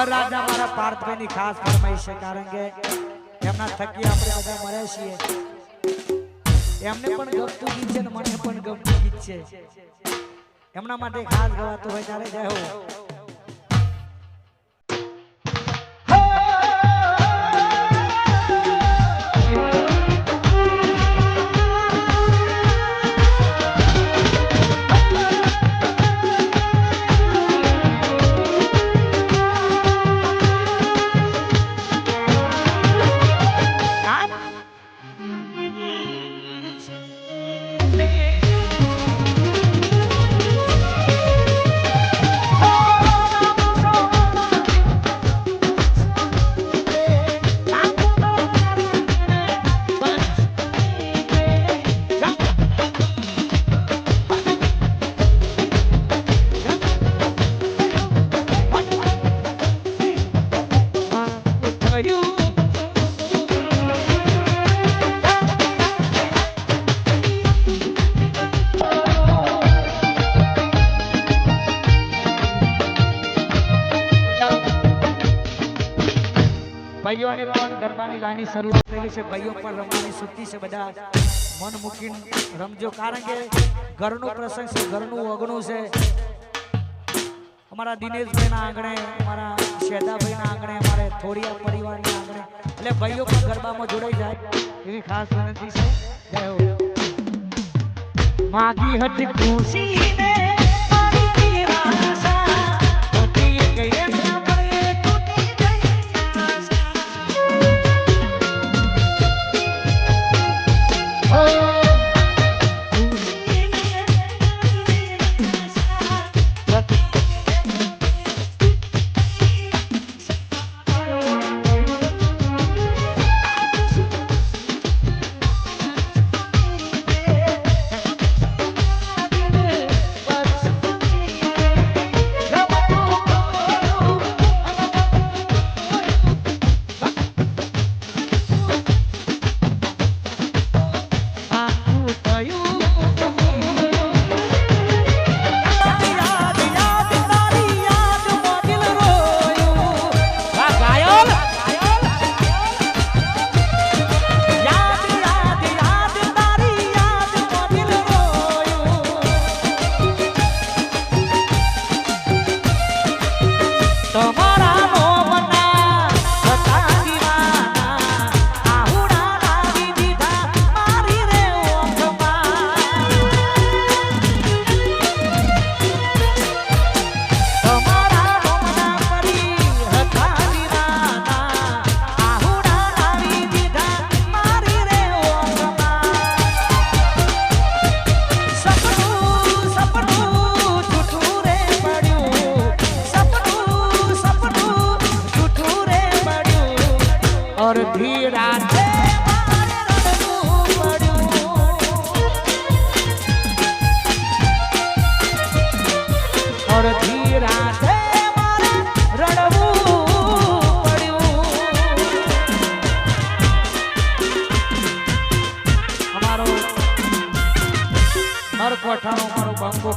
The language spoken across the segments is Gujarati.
વરરાજના મારા પાર્થભાઈની ખાસ ફરમાઈશ છે, કારણ કે એમના થકી આપણે બધા મળ્યા છીએ. એમને પણ ગમતું ગીત છે ને મને પણ ગમતું ગીત છે. એમના માટે ખાસ ગવાતું હોય ત્યારે જય હો. ભાઈઓને પણ ગરબાની લાઈની શરૂઆત થઈ છે. ભાઈઓ પણ રમવાની સુતી છે. બધા મન મૂકીને રમજો, કારણ કે ઘરનો પ્રસંગ છે, ઘરનું ઓગણું છે. અમારા દિનેશભાઈના આંગણે, અમારા શેદાભાઈના આંગણે, અમારે થોડિયા પરિવારના આંગણે, એટલે ભાઈઓ પણ ગરબામાં જોડાઈ જાય એવી ખાસ વિનંતી છે. જય હો. માગી હતી ખુશીને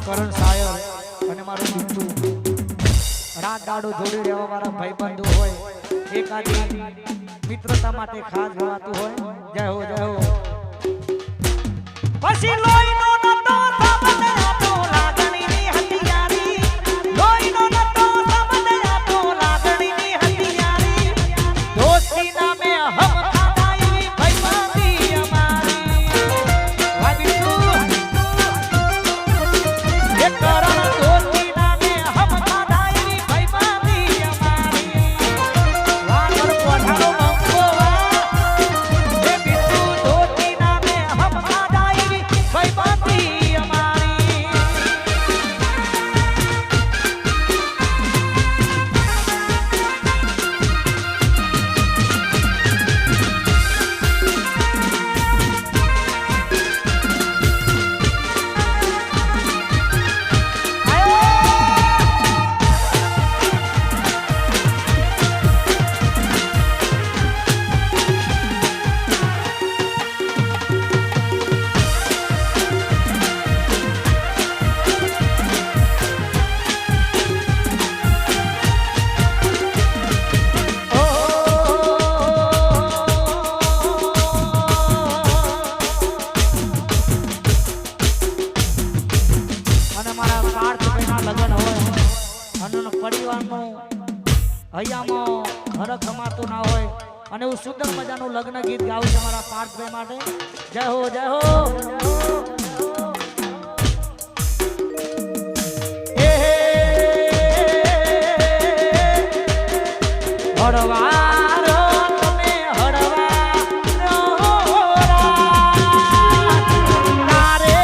કરણ સાયર અને મારું મિત્રુ રાત દાડો જોડી રહેવા વાળા ભાઈબંધો હોય, એકાદી મિત્રતા માટે ખાસ ગવાતું હોય. જય હો, જય હો. પછી લોહીનો નતો તમને આપો લાગણીની હથિયારી, લોહીનો નતો તમને આપો લાગણીની હથિયારી, દોસ્તી નામે હમ ખાધાઈ ભાઈબંધી અમારી. વાદીતુ એ કરણ દોસ્તી નામે હમ ખાધાઈ ભાઈબંધી અમારી. વાગર કોઠાનો બંગોવા એ બીતુ દોસ્તી નામે હમ ખાધાઈ ભાઈબંધી અને પરિવારનું હૈયામાં હરખ રમાતું ના હોય અને હું સુંદર મજાનું લગ્ન ગીત ગાઉં છું મારા પાર્થભાઈ માટે. જય હો જય હો. હળવારો તમે હળવારો તારે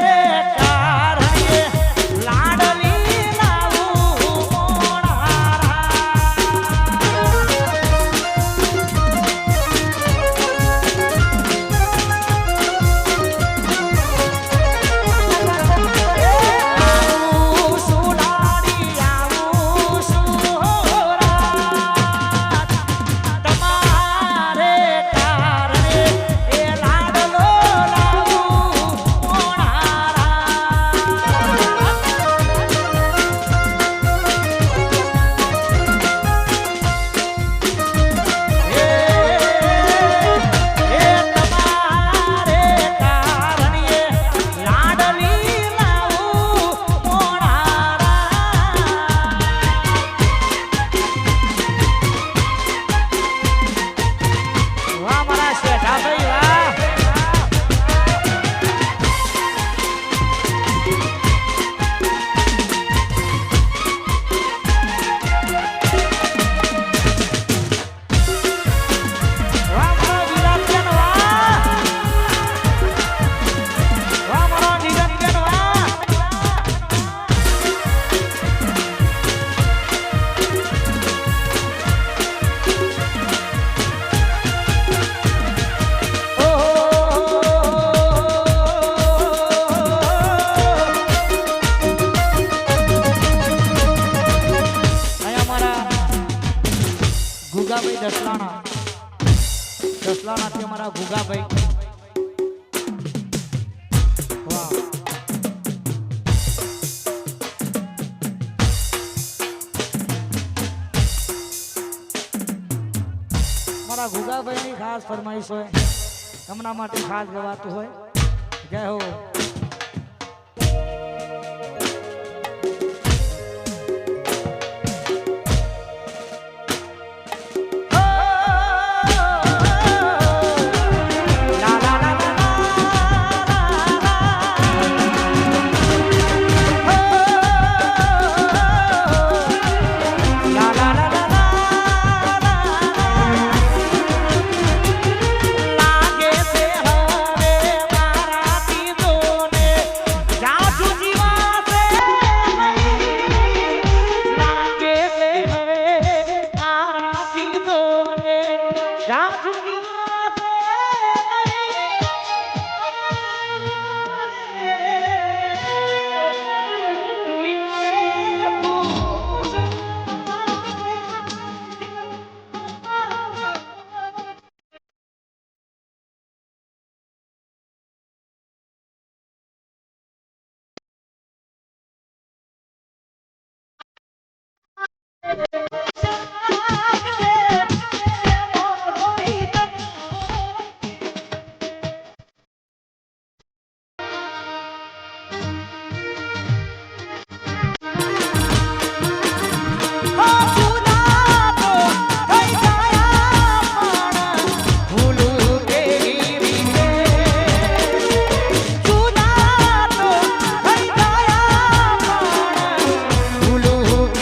રે કારણે લાડલી લાવું મોણારા. આવું સુલાડી આવું સુરા તમારે કારણે એ લાડલો લાવું મોણારા. એ તમારે કારણે લાડલી લાવું મોણારા. વાહ મારા શેઠા ભાઈ વાહ. વાહ મારો વિરાટબેન વાહ. વાહ મારો નિરંજન વાહ. અહીંયા મારા ગુગાભાઈ દસલાણાથી અમારા ગુગાભાઈ વાહ. મારા ગુગાભાઈની ખાસ ફરમાઈશ હોય એમના માટે ખાસ ગવાતું હોય. જય હો.